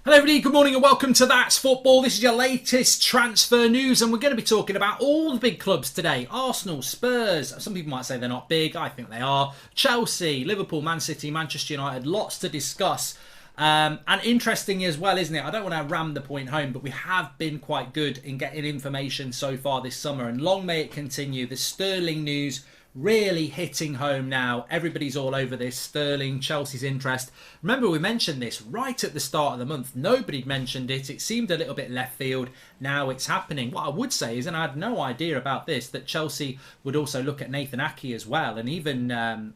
Hello everybody, good morning and welcome to That's Football. This is your latest transfer news and we're going to be talking about all the big clubs today. Arsenal, Spurs, some people might say they're not big, I think they are. Chelsea, Liverpool, Man City, Manchester United, lots to discuss. And interesting as well, isn't it? I don't want to ram the point home, but we have been quite good in getting information so far this summer and long may it continue. The Sterling news really hitting home now. Everybody's all over this. Sterling, Chelsea's interest. Remember, we mentioned this right at the start of the month. Nobody mentioned it. It seemed a little bit left field. Now it's happening. What I would say is, and I had no idea about this, that Chelsea would also look at Nathan Ake as well. And even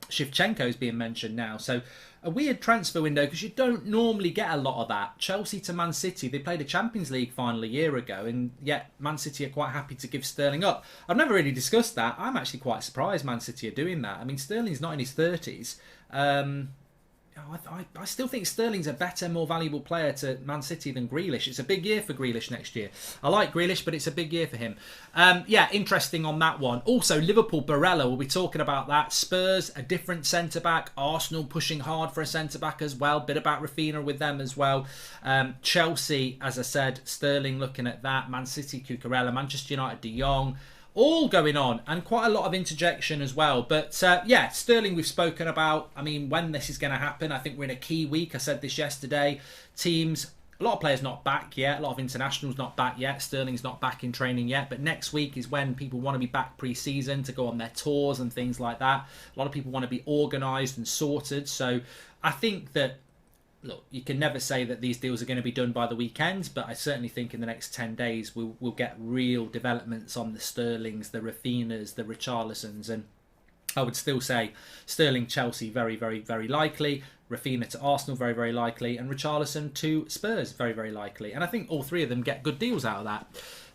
Shevchenko's being mentioned now. So a weird transfer window because you don't normally get a lot of that. Chelsea to Man City, they played a Champions League final a year ago and yet Man City are quite happy to give Sterling up. I've never really discussed that. I'm actually quite surprised Man City are doing that. I mean, Sterling's not in his 30s. I still think Sterling's a better, more valuable player to Man City than Grealish. It's a big year for Grealish next year. I like Grealish, but it's a big year for him. Yeah, interesting on that one. Also, Liverpool, Barella, we'll be talking about that. Spurs, a different centre-back. Arsenal pushing hard for a centre-back as well. Bit about Rafinha with them as well. Chelsea, as I said, Sterling looking at that. Man City, Cucurella. Manchester United, De Jong. All going on and quite a lot of interjection as well. But yeah, Sterling we've spoken about. I mean, when this is going to happen, I think we're in a key week. I said this yesterday. Teams, a lot of players not back yet. A lot of internationals not back yet. Sterling's not back in training yet. But next week is when people want to be back pre-season to go on their tours and things like that. A lot of people want to be organised and sorted. So I think that, look, you can never say that these deals are going to be done by the weekend, but I certainly think in the next 10 days we'll get real developments on the Sterlings, the Rafinhas, the Richarlisons, and I would still say Sterling, Chelsea, very, very, very likely. Rafinha to Arsenal, very, very likely. And Richarlison to Spurs, very, very likely. And I think all three of them get good deals out of that.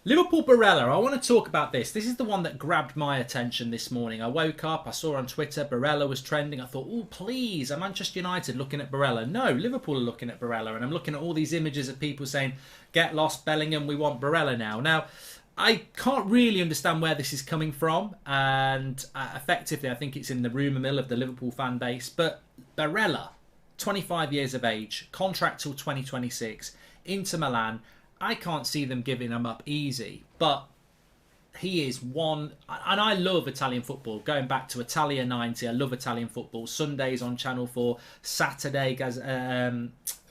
Liverpool, Barella, I want to talk about this. This is the one that grabbed my attention this morning. I woke up, I saw on Twitter, Barella was trending. I thought, oh, please, are Manchester United looking at Barella? No, Liverpool are looking at Barella. And I'm looking at all these images of people saying, get lost, Bellingham, we want Barella now. Now, I can't really understand where this is coming from. And effectively, I think it's in the rumour mill of the Liverpool fan base. But Barella, 25 years of age, contract till 2026, Inter Milan. I can't see them giving him up easy, but he is one, and I love Italian football. Going back to Italia 90, I love Italian football. Sundays on Channel 4, Saturday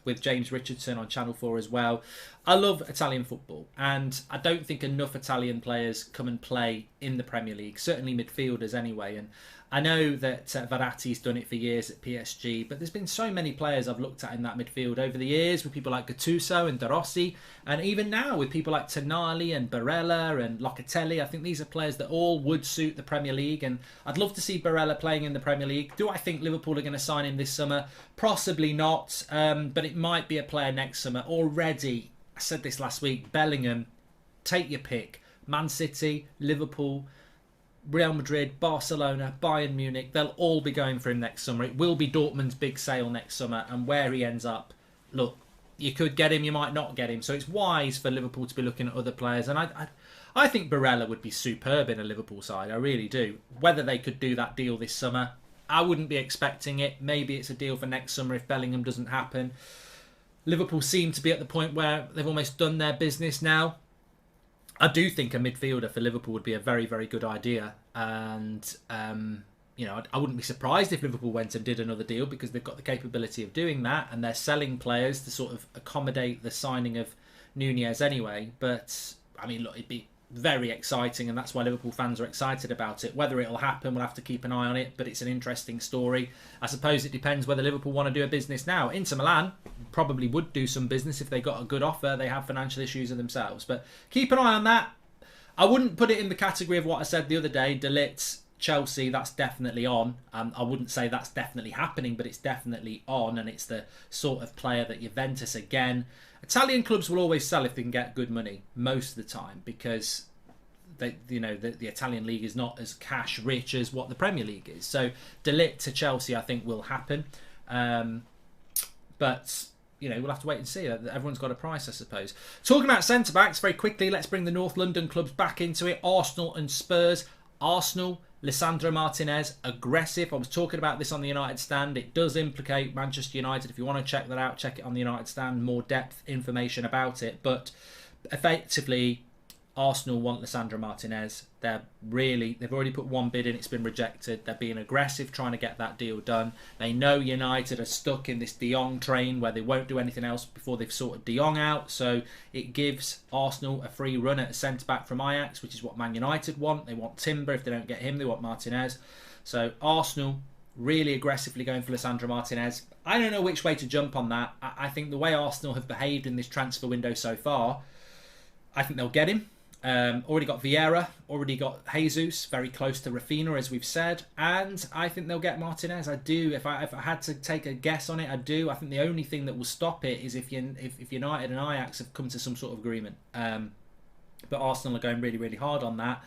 with James Richardson on Channel 4 as well. I love Italian football, and I don't think enough Italian players come and play in the Premier League, certainly midfielders anyway. And I know that Verratti's done it for years at PSG, but there's been so many players I've looked at in that midfield over the years with people like Gattuso and De Rossi, and even now with people like Tonali and Barella and Locatelli. I think these are players that all would suit the Premier League, and I'd love to see Barella playing in the Premier League. Do I think Liverpool are going to sign him this summer? Possibly not, but it might be a player next summer. Already, I said this last week, Bellingham, take your pick. Man City, Liverpool, Real Madrid, Barcelona, Bayern Munich, they'll all be going for him next summer. It will be Dortmund's big sale next summer, and where he ends up, look, you could get him, you might not get him. So it's wise for Liverpool to be looking at other players, and I think Barella would be superb in a Liverpool side. I really do. Whether they could do that deal this summer, I wouldn't be expecting it. Maybe it's a deal for next summer if Bellingham doesn't happen. Liverpool seem to be at the point where they've almost done their business now. I do think a midfielder for Liverpool would be a very, very good idea. And, you know, I wouldn't be surprised if Liverpool went and did another deal because they've got the capability of doing that. And they're selling players to sort of accommodate the signing of Nunez anyway. But, I mean, look, it'd be very exciting. And that's why Liverpool fans are excited about it. Whether it'll happen, we'll have to keep an eye on it. But it's an interesting story. I suppose it depends whether Liverpool want to do a business now. Inter Milan probably would do some business if they got a good offer. They have financial issues of themselves. But keep an eye on that. I wouldn't put it in the category of what I said the other day. De Ligt, Chelsea, that's definitely on. I wouldn't say that's definitely happening, but it's definitely on. And it's the sort of player that Juventus, again, Italian clubs will always sell if they can get good money most of the time because they, you know, the Italian league is not as cash rich as what the Premier League is. So De Ligt to Chelsea, I think, will happen. But you know, we'll have to wait and see. Everyone's got a price, I suppose. Talking about centre-backs, very quickly, let's bring the North London clubs back into it. Arsenal and Spurs. Arsenal, Lisandro Martinez, aggressive. I was talking about this on the United Stand. It does implicate Manchester United. If you want to check that out, check it on the United Stand. More depth information about it. But effectively, Arsenal want Lisandro Martinez. They've already put one bid in, it's been rejected. They're being aggressive, trying to get that deal done. They know United are stuck in this De Jong train where they won't do anything else before they've sorted De Jong out. So it gives Arsenal a free run at a centre-back from Ajax, which is what Man United want. They want Timber. If they don't get him, they want Martinez. So Arsenal really aggressively going for Lisandro Martinez. I don't know which way to jump on that. I think the way Arsenal have behaved in this transfer window so far, I think they'll get him. Already got Vieira, already got Jesus, very close to Rafinha, as we've said, and I think they'll get Martinez. I do. If I had to take a guess on it, I do. I think the only thing that will stop it is if United and Ajax have come to some sort of agreement. But Arsenal are going really, really hard on that.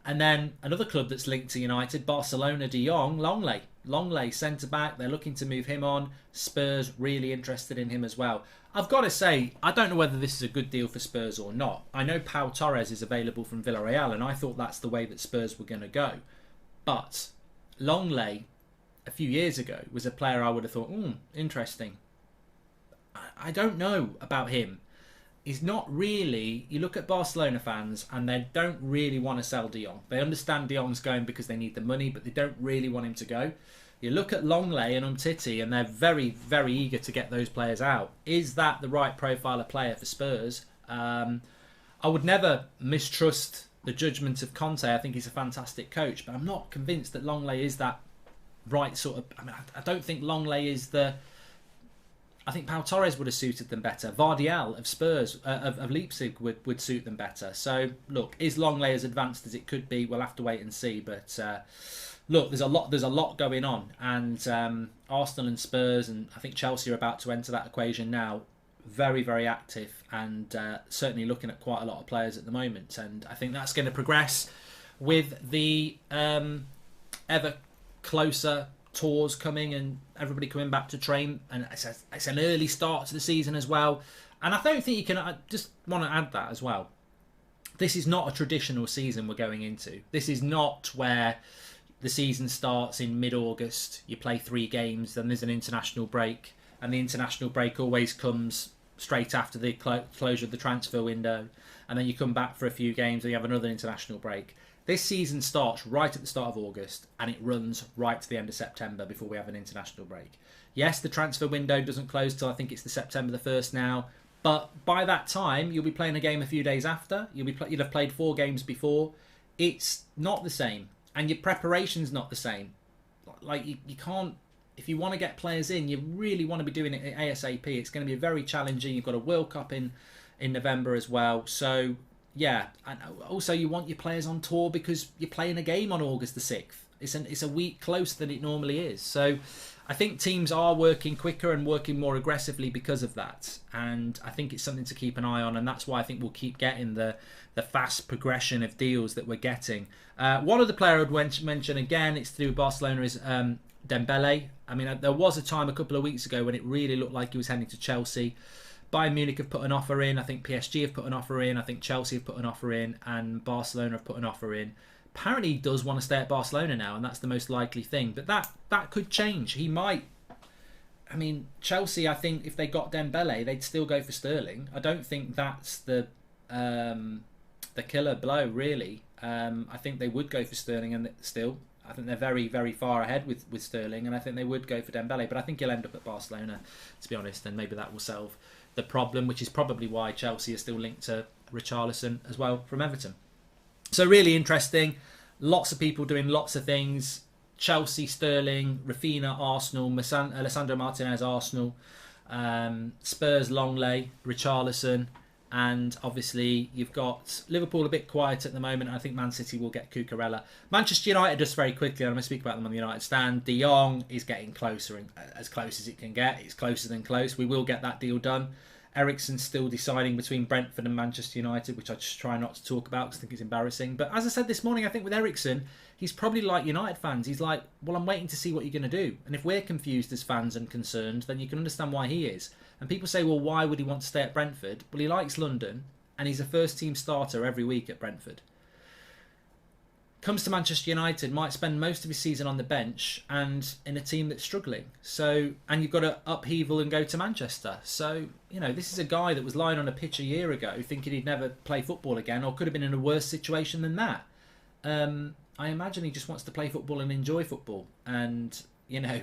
And then another club that's linked to United, Barcelona, De Jong, Longley, centre-back. They're looking to move him on. Spurs really interested in him as well. I've got to say, I don't know whether this is a good deal for Spurs or not. I know Pau Torres is available from Villarreal, and I thought that's the way that Spurs were going to go. But Longley, a few years ago, was a player I would have thought, interesting. I don't know about him. He's not really... You look at Barcelona fans and they don't really want to sell De Jong. They understand De Jong's going because they need the money, but they don't really want him to go. You look at Longley and Umtiti and they're very, very eager to get those players out. Is that the right profile of player for Spurs? I would never mistrust the judgment of Conte. I think he's a fantastic coach, but I'm not convinced that Longley is that right sort of... I mean, I don't think Longley is the... I think Pau Torres would have suited them better. Vardiel of Spurs, of Leipzig would suit them better. So, look, is Longley as advanced as it could be? We'll have to wait and see. But, look, there's a lot going on. And Arsenal and Spurs, and I think Chelsea are about to enter that equation now. Very, very active and certainly looking at quite a lot of players at the moment. And I think that's going to progress with the ever closer tours coming and everybody coming back to train, and it's an early start to the season as well. And I don't think you can... I just want to add that as well. This is not a traditional season we're going into. This is not where the season starts in mid-August, you play 3 games, then there's an international break, and the international break always comes straight after the closure of the transfer window, and then you come back for a few games and you have another international break. This season starts right at the start of August and it runs right to the end of September before we have an international break. Yes, the transfer window doesn't close till I think it's the September the 1st now, but by that time you'll be playing a game a few days after. You'll have played 4 games before. It's not the same, and your preparation's not the same. Like you can't... If you want to get players in, you really want to be doing it ASAP. It's going to be very challenging. You've got a World Cup in November as well, so... Yeah, and also you want your players on tour because you're playing a game on August the 6th. It's a week closer than it normally is. So I think teams are working quicker and working more aggressively because of that. And I think it's something to keep an eye on. And that's why I think we'll keep getting the fast progression of deals that we're getting. One other player I would mention, again, it's to do with Barcelona, is Dembele. I mean, there was a time a couple of weeks ago when it really looked like he was heading to Chelsea. Bayern Munich have put an offer in. I think PSG have put an offer in. I think Chelsea have put an offer in. And Barcelona have put an offer in. Apparently he does want to stay at Barcelona now, and that's the most likely thing. But that could change. He might... I mean, Chelsea, I think if they got Dembele, they'd still go for Sterling. I don't think that's the killer blow, really. I think they would go for Sterling, and still... I think they're very, very far ahead with Sterling, and I think they would go for Dembele. But I think he'll end up at Barcelona, to be honest, and maybe that will solve the problem, which is probably why Chelsea is still linked to Richarlison as well from Everton. So really interesting. Lots of people doing lots of things. Chelsea, Sterling, Rafinha, Arsenal, Alessandro Martinez, Arsenal, Spurs, Longley, Richarlison, and obviously you've got Liverpool a bit quiet at the moment. I think Man City will get Cucurella. Manchester United, just very quickly, I'm going to speak about them on the United Stand. De Jong is getting closer, and as close as it can get. It's closer than close. We will get that deal done. Eriksen's still deciding between Brentford and Manchester United, which I just try not to talk about because I think it's embarrassing. But as I said this morning, I think with Eriksen, he's probably like United fans. He's like, well, I'm waiting to see what you're going to do. And if we're confused as fans and concerned, then you can understand why he is. And people say, well, why would he want to stay at Brentford? Well, he likes London, and he's a first-team starter every week at Brentford. comes to Manchester United, might spend most of his season on the bench and in a team that's struggling. So, and you've got to upheaval and go to Manchester. So, you know, this is a guy that was lying on a pitch a year ago thinking he'd never play football again, or could have been in a worse situation than that. I imagine he just wants to play football and enjoy football. And, you know,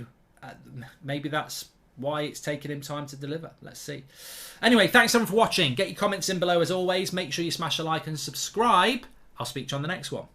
maybe that's why it's taken him time to deliver. Let's see. Anyway, thanks everyone for watching. Get your comments in below as always. Make sure you smash a like and subscribe. I'll speak to you on the next one.